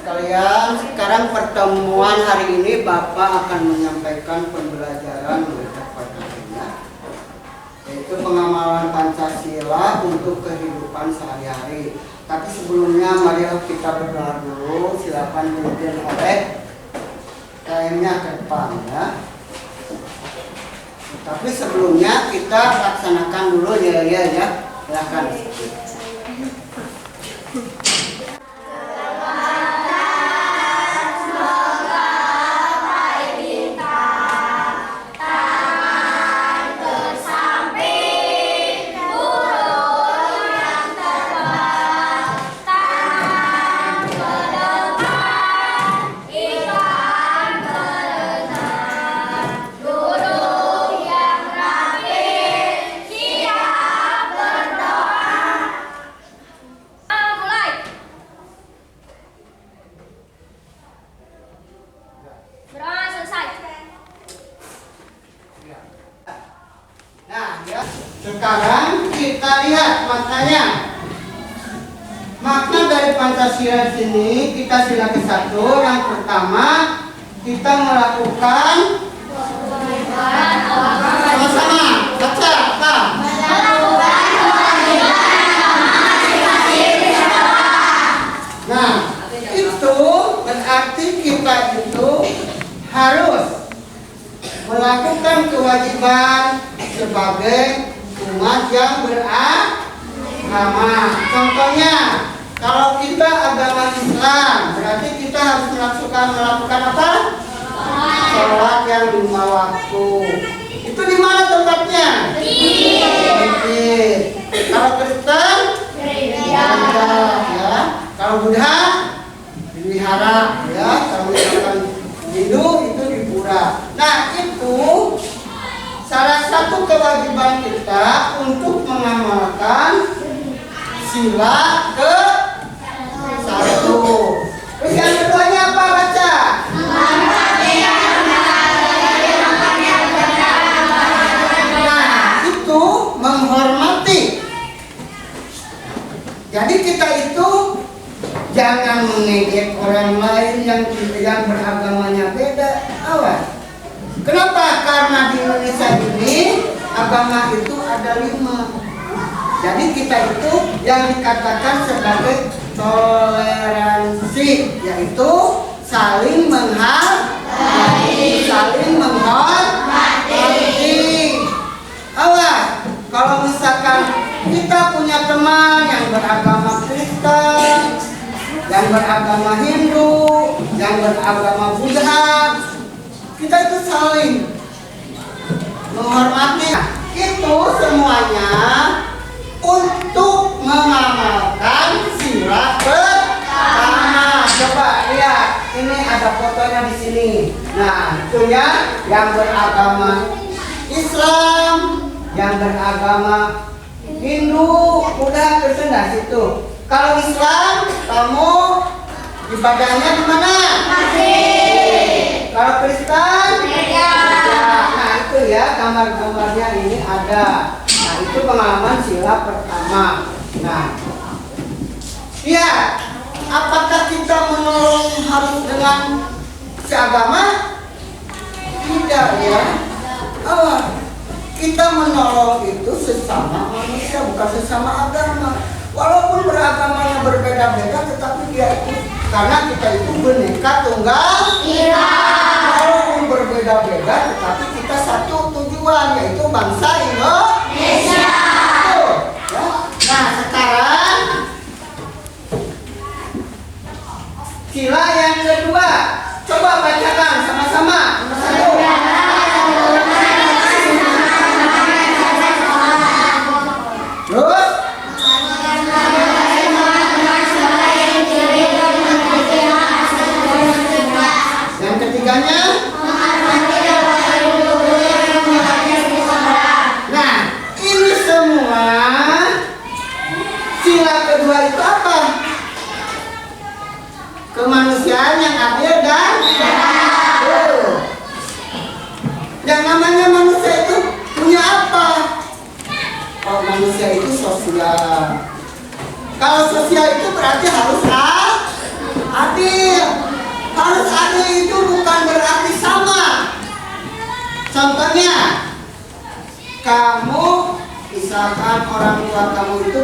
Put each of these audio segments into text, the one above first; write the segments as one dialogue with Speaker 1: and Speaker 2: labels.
Speaker 1: sekalian, sekarang pertemuan hari ini Bapak akan menyampaikan pembelajaran mengenai Pancasila, yaitu pengamalan Pancasila untuk kehidupan sehari-hari. Tapi sebelumnya mari kita berdoa dulu. Silakan dipimpin oleh KM-nya ke depan ya. Tapi sebelumnya kita laksanakan dulu ya. Silakan. Sekarang kita lihat maknanya. Makna dari Pancasila sini kita sila ke-1. Yang pertama, kita melakukan sama-sama baca apa? Nah, itu berarti kita itu harus melakukan kewajiban sebagai umat yang beragama. Contohnya, kalau kita agama Islam, berarti kita harus melakukan apa? Sholat yang 5 waktu. Itu di mana tempatnya? Di masjid. Kalau Kristen, gereja. Ya. Kalau Buddha, di wihara. Ya. Kalau misalkan Hindu itu di pura. Nah itu salah satu kewajiban kita untuk mengamalkan sila ke-1. Terus yang keduanya apa baca? Nah itu menghormati. Jadi kita itu jangan mengejek orang lain yang beragamanya beda. Awas. Kenapa? Karena di Indonesia ini agama itu ada 5. Jadi kita itu yang dikatakan sebagai toleransi, yaitu saling menghargai, saling menghormati. Awas, kalau misalkan kita punya teman yang beragama Kristen, yang beragama Hindu, yang beragama Buddha, kita itu saling menghormati. Itu semuanya untuk mengamalkan sila pertama. Coba lihat, ini ada fotonya di sini. Nah, itunya yang beragama Islam, yang beragama Hindu, Buddha, Kristen, nah situ. Kalau Islam, kamu ibadahnya di mana? Kalau Kristen, ya. Nah itu ya gambar-gambarnya ini ada. Nah itu pengalaman sila pertama. Nah, ya, apakah kita menolong harus dengan seagama? Tidak ya. Kita menolong itu sesama manusia, bukan sesama agama. Walaupun beragamanya berbeda-beda, tetapi dia itu karena kita itu Bhinneka Tunggal Ika. Walaupun berbeda-beda, tetapi kita satu tujuan, yaitu bangsa Indonesia. Ya. Nah sekarang sila yang kedua, coba bacakan sama-sama. Terus yang ketiganya, nah ini semua sila kedua itu apa? Kemanusiaan yang adil dan yang namanya manusia itu punya apa? Oh, manusia itu sosial. Kalau sosial itu berarti harus adil. Harus adil itu bukan berarti sama. Contohnya, kamu misalkan orang tua kamu itu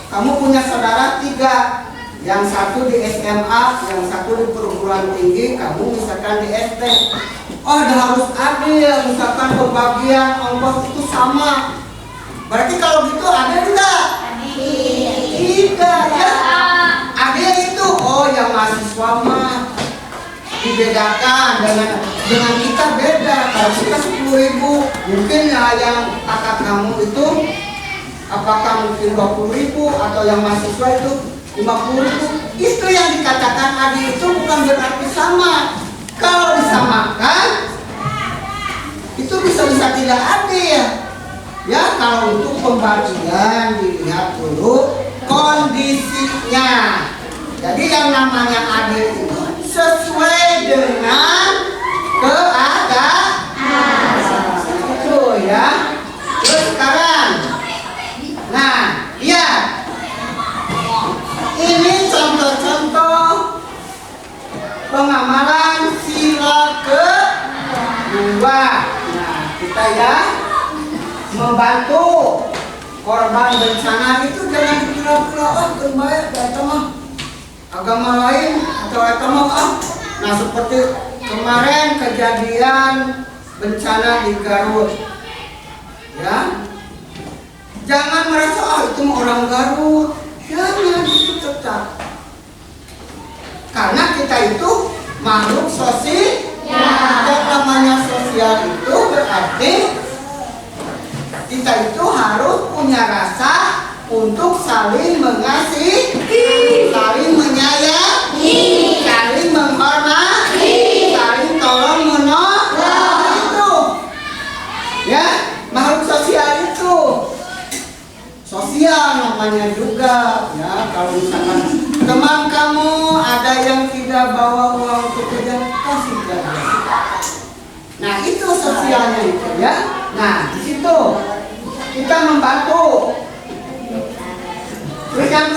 Speaker 1: kamu punya saudara 3, yang satu di SMA, yang satu di perguruan tinggi, kamu misalkan di SD. Oh, harus adil, misalkan pembagian ongkos itu sama. Berarti kalau gitu adil enggak? Tidak ya. Adil itu, oh yang mahasiswa mah dibedakan dengan kita beda. Kalau kita 10.000, mungkin ya yang kakak kamu itu apakah mungkin 20.000 atau yang mahasiswa itu 50.000. Itu yang dikatakan adil itu bukan berarti sama. Kalau disamakan itu bisa tidak adil. Ya, kalau untuk pembagian dilihat dulu kondisinya. Jadi yang namanya adil itu sesuai dengan keadaan. Itu ya. Terus sekarang, nah, ya, ini contoh-contoh pengamalan sila kedua. Nah, kita ya membantu korban bencana itu jangan dikira-kira terbaik atau mah agama lain atau mah Nah, seperti kemarin kejadian bencana di Garut, ya, jangan merasa itu orang Garut, jangan itu tetap, karena kita itu makhluk sosial. Yang namanya sosial itu berarti kita itu harus punya rasa untuk saling mengasihi, saling menyayangi, saling menghormati, saling tolong menolong. Itu ya, makhluk sosial itu sosial namanya juga ya. Kalau misalkan teman kamu ada yang tidak bawa uang untuk kerja, kasih dia. Nah, itu sosialnya itu ya. Nah, di situ kita membantu. Terus yang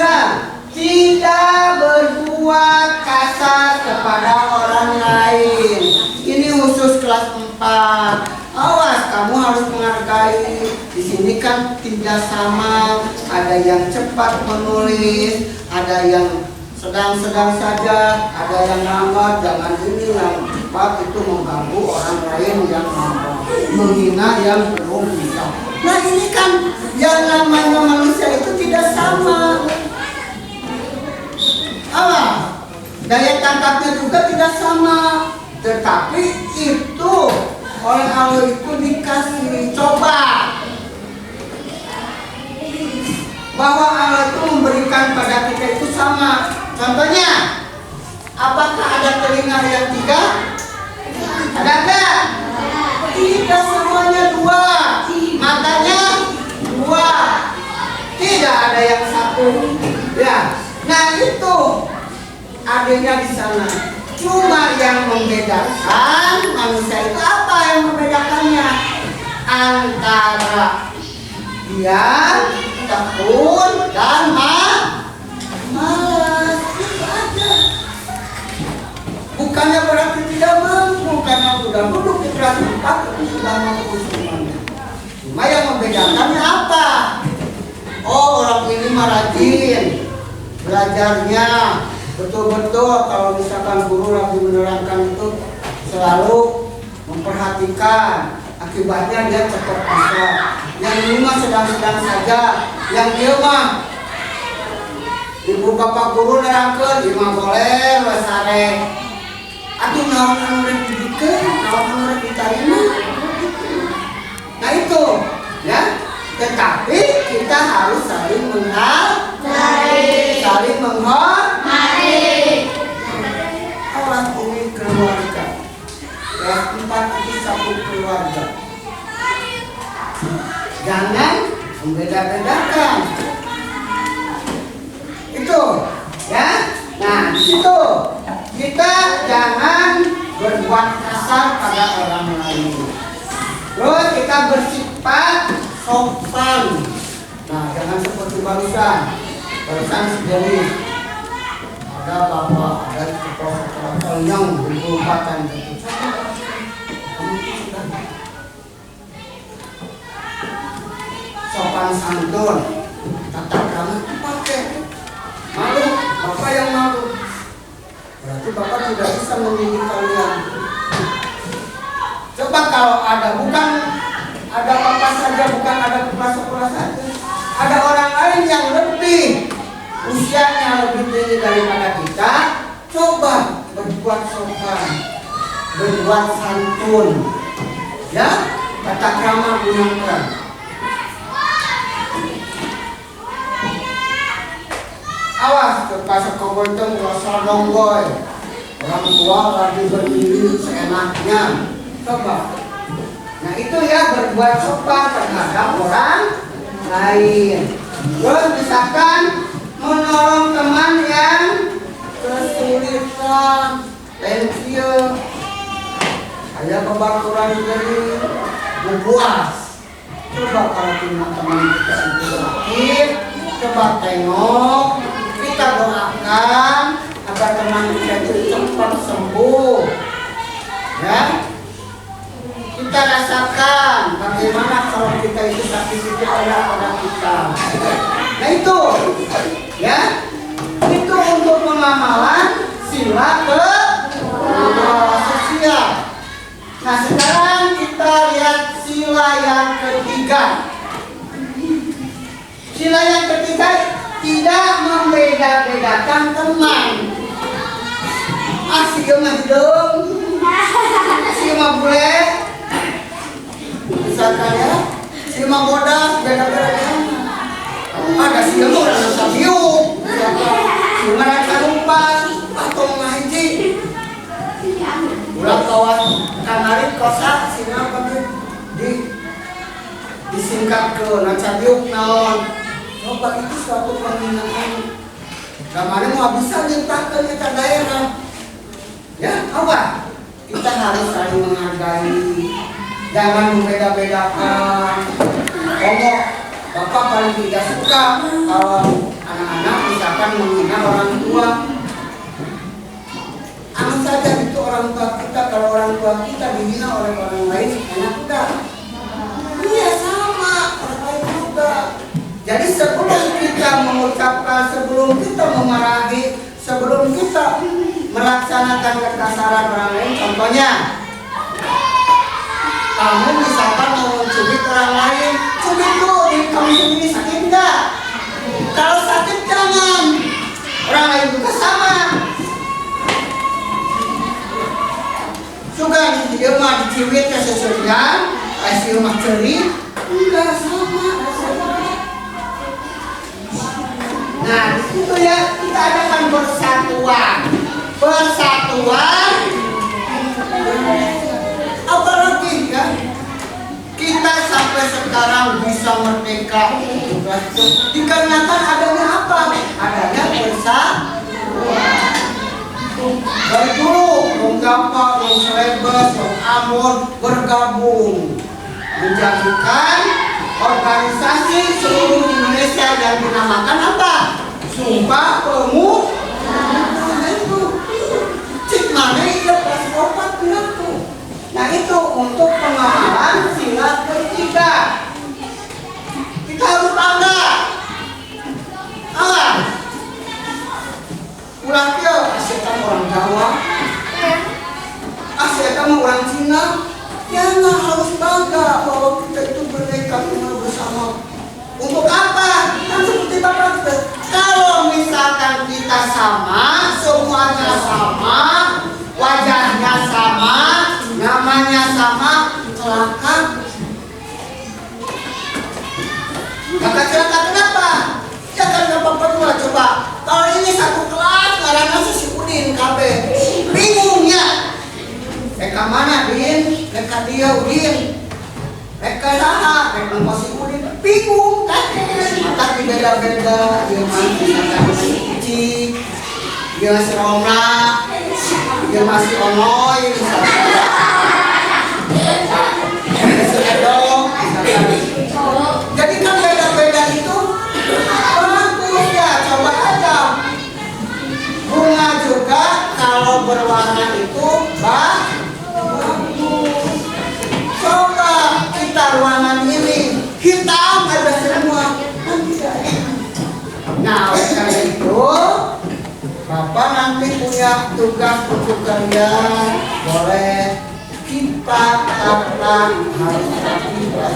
Speaker 1: tidak berbuat kasar kepada orang lain. Ini khusus kelas 4. Awas, kamu harus menghargai. Di sini kan tidak sama. Ada yang cepat menulis, ada yang sedang-sedang saja, ada yang lambat. Jangan ini yang cepat itu mengganggu orang lain yang menghina yang belum bisa. Nah, ini kan yang namanya manusia itu tidak sama. Daya tangkapnya juga tidak sama. Tetapi itu oleh Allah itu dikasih coba bahwa Allah itu memberikan pada kita itu sama. Contohnya, apakah ada telinga yang 3? Ada enggak? Tidak, semuanya 2. Matanya 2. Tidak ada yang 1. Ya. Nah, itu adanya di sana. Cuma yang membedakan manusia itu apa yang membedakannya? Antara dia tekun dan malas. Itu aja. Bukannya berarti tidak mampu, karena sudah duduk di kelas 4 itu sudah mampu semuanya. Cuma yang membedakannya apa? Oh, orang ini mah rajin belajarnya, betul-betul kalau misalkan guru lagi menerangkan itu selalu memperhatikan, akibatnya dia cepat bisa. Yang ini mah sedang-sedang saja, yang dia mah ibu bapak guru nerangkeun, ieu mah boleh sare. Atuh naon anu rek dibikeun, naon anu rek ditarima. Nah itu, ya. Tetapi kita harus saling menghargai, saling menghormati. Orang ini keluarga, kelas 4 itu satu keluarga. Jangan membeda-bedakan. Itu, ya. Nah, di situ kita jangan berbuat kasar pada orang lain. Terus kita bersifat sopan. Nah, jangan seperti barusan sejenis. Tonyong berubatan itu. Sopan santun, tata krama dipakai. Malu, bapak yang malu. Berarti bapak tidak bisa mendidik kalian. Coba kalau bukan ada bapak saja, bukan ada kepala sekolah saja, ada orang lain yang lebih usianya lebih tinggi daripada kita, coba berbuat sopan, berbuat santun, ya, tata krama gunakan. Awas pas sekolah itu merasa nonggoy, orang tua lagi berdiri seenaknya, coba. Nah itu ya berbuat sopan terhadap orang lain. Terus misalkan menolong teman yang kesulitan, pensiun, kayak kebakaran dari buas. Coba kalau teman kita itu sakit, coba tengok, kita doakan agar teman kita itu cepat sembuh. Ya, kita rasakan bagaimana kalau kita itu sakit itu ada pada kita. Nah itu, ya, itu untuk pengamalan sila sosial. Nah sekarang kita lihat sila yang ketiga. Sila yang ketiga tidak membeda-bedakan teman. Asik mah dong, asik mah boleh. Misalkan ya, si mah bodas beda-beda. Ada si mah udah nasa biuk, si mah rasa lumpan, atau ngaji. Ulang kawan kamarin kosak, si mah disingkat ke nasa biuk naon. Coba itu suatu penghinaan. Kemarin mau bisa nyentakan kita daerah. Ya, apa? Kita harus saling menghargai. Jangan membeda-bedakan. Bapak paling tidak suka kalau anak-anak misalkan menghina orang tua. Anggap saja itu orang tua kita, kalau orang tua kita dihina oleh orang lain, enak enggak? Iya sama, orang lain juga. Jadi sebelum kita mengucapkan, sebelum kita memarahi, sebelum kita melaksanakan kekasaran orang lain, contohnya kamu misalkan mau mencubit orang lain, cubit dulu, kamu sendiri sakit enggak? Kalau sakit jangan, orang lain juga sama. Juga dia mah diciwit ke sesuatu, kasih mah cerit, enggak sama rasanya. Nah disitu ya kita adakan persatuan. Apalagi ya kita sampai sekarang bisa merdeka dikarenakan adanya apa? Adanya persatuan. Dari dulu Bung Gampang, Bung Selebes, Bung Amon bergabung menjadikan organisasi seluruh Indonesia yang dinamakan apa? Sumpah Pemuda. Itu cik mana ia pas itu. Nah itu untuk pengamalan sila ketiga. Kita harus bangga. Ulang dia asyikkan orang Jawa, asyikkan orang Cina. Ya nggak harus bangga bahwa kita itu berneka bersama. Untuk apa? Kan seperti Bapak kita. Kalau misalkan kita sama, semuanya sama, wajahnya sama, namanya sama, celaka. Maka celaka kenapa? Ya karena Bapak dua coba. Kalau ini satu kelas, karena si Udin KB, bingungnya. Mereka mana Din? Mereka dia Udin. Mereka saha, mereka masih Udin. Bingung kan? Maka beda-beda. Dia masih Cici, dia masih Rona, dia masih Onoy, jadi kan beda-beda itu bagus ya, coba aja. Bunga juga kalau berwarna itu bagus. Coba kita ruangan ini hitam ada semua. Nah, oleh karena itu Bapak nanti punya tugas untuk kalian, boleh kita tata harus rapi kita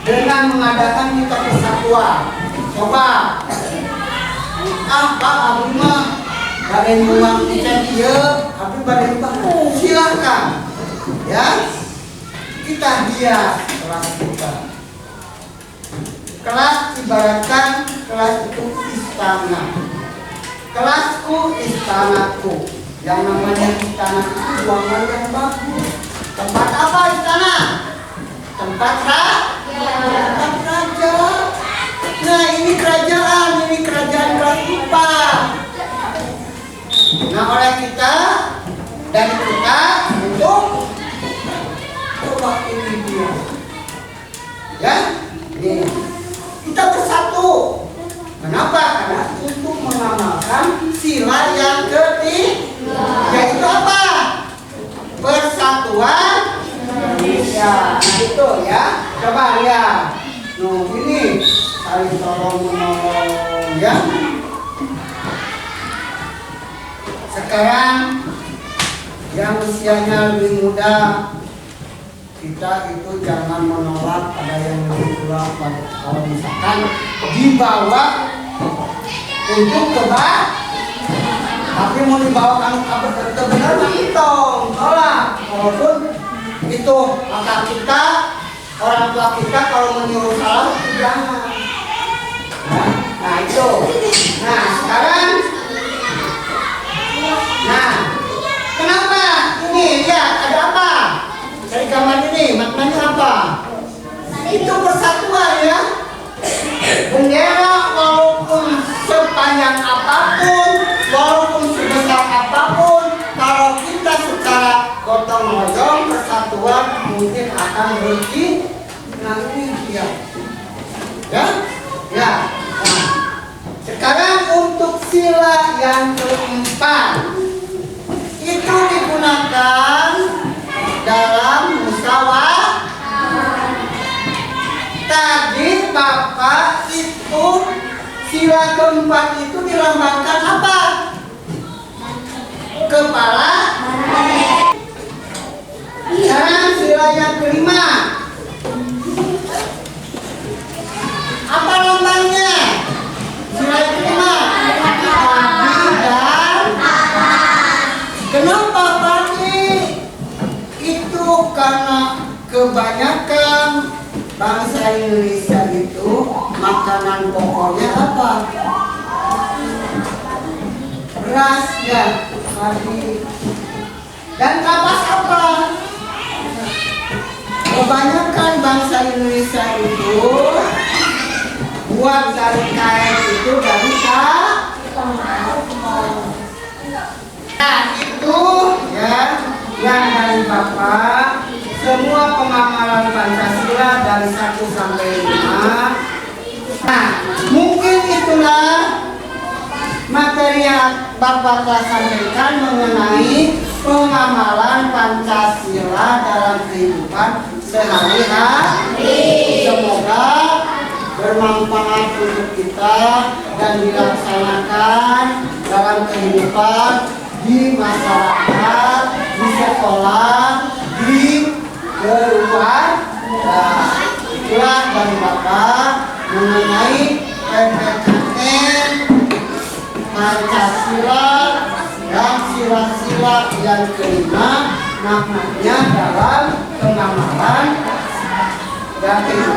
Speaker 1: dengan mengadakan kita persatuan. Coba Pak Abu mah badan uang kita dia, tapi badan Pak silakan ya, kita hias kelas kita. Kelas ibaratkan kelas itu istana. Kelasku istanaku. Yang namanya istana itu ruangan yang bagus. Tempat apa istana? Tempat raja. Nah, ini kerajaan kelas IPA. Nah, oleh kita dari kita untuk coba ini dia. Ya, nih. Kita bersatu. Kenapa? Karena untuk mengamalkan sila yang ketiga, yaitu apa? Persatuan Indonesia. Nah, itu ya. Coba lihat. Ini saling tolong menolong ya. Sekarang yang usianya lebih muda, kita itu jangan menolak ada yang lebih tua. Kalau misalkan dibawa untuk kebak, tapi mau dibawa kan kebenaran itu tolak. Walaupun itu maka kita orang tua kita kalau menyuruh salah itu jangan. Nah itu. Nah sekarang, nah kenapa ini lihat ada apa? Dari gambar ini maknanya apa? Itu persatuan ya. Bendera walaupun sepanjang apapun, walaupun sebesar apapun, kalau kita secara gotong royong persatuan mungkin akan berhenti. Nah ini dia. Ya, ya. Nah, sekarang untuk sila yang keempat itu digunakan dalam musyawarah. Tadi Bapak itu sila keempat itu dilambangkan apa? Kepala. Sekarang sila yang kelima. Apa lambangnya? Sila yang kelima. Padi dan kenapa padi? Itu karena kebanyakan bangsa Indonesia itu makanan pokoknya apa? Beras ya, padi. Dan kapas apa? Kebanyakan bangsa Indonesia itu buat dari kain itu dari nah itu ya yang dari Bapak. Semua pengamalan Pancasila dari 1 sampai 5. Nah, mungkin itulah materi yang Bapak telah sampaikan mengenai pengamalan Pancasila dalam kehidupan sehari-hari. Semoga bermanfaat untuk kita dan dilaksanakan dalam kehidupan di masyarakat, di sekolah, di luar. Nah, itulah dari Bapak mengenai PPKN Pancasila dan sila-sila yang kelima maknanya dalam pengamalan dan kehidupan